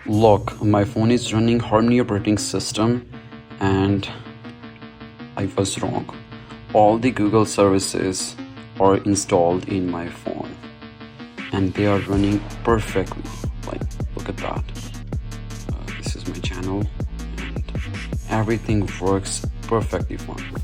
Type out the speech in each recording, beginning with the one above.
Look, my phone is running Harmony operating system and I was wrong. All the Google services are installed in my phone and they are running perfectly. Like, look at that. This is my channel and everything works perfectly fine.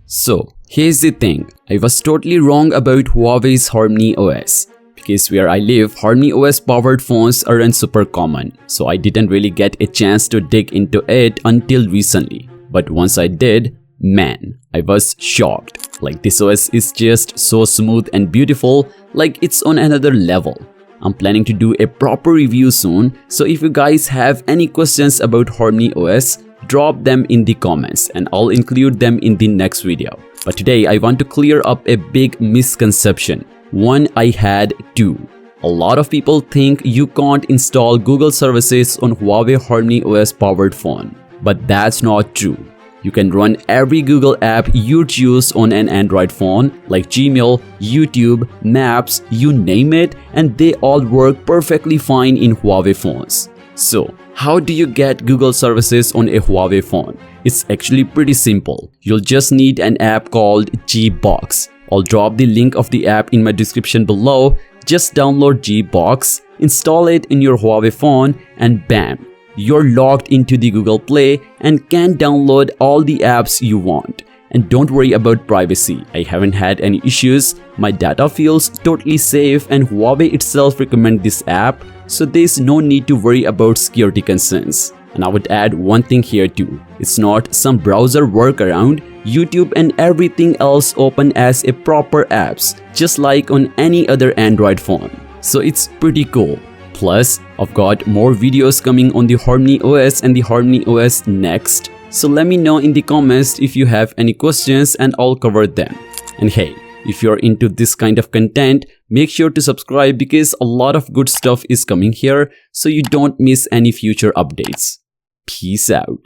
So here's the thing, I was totally wrong about Huawei's HarmonyOS. Because where I live, HarmonyOS powered phones aren't super common, so I didn't really get a chance to dig into it until recently. But once I did, man, I was shocked. Like, this OS is just so smooth and beautiful, like it's on another level. I'm planning to do a proper review soon, so if you guys have any questions about HarmonyOS, drop them in the comments and I'll include them in the next video. But today I want to clear up a big misconception. One I had too. A lot of people think you can't install Google services on Huawei HarmonyOS powered phone. But that's not true. You can run every Google app you'd use on an Android phone like Gmail, YouTube, Maps, you name it, and they all work perfectly fine in Huawei phones. So, how do you get Google services on a Huawei phone? It's actually pretty simple. You'll just need an app called Gbox. I'll drop the link of the app in my description below. Just download Gbox, install it in your Huawei phone, and bam, you're logged into the Google Play and can download all the apps you want. And don't worry about privacy. I haven't had any issues. My data feels totally safe and Huawei itself recommends this app, so there's no need to worry about security concerns. And I would add one thing here too. It's not some browser workaround. YouTube and everything else open as a proper apps, just like on any other Android phone. So it's pretty cool. Plus, I've got more videos coming on the HarmonyOS and the HarmonyOS next. So let me know in the comments if you have any questions and I'll cover them. And hey, if you're into this kind of content, make sure to subscribe because a lot of good stuff is coming here so you don't miss any future updates. Peace out.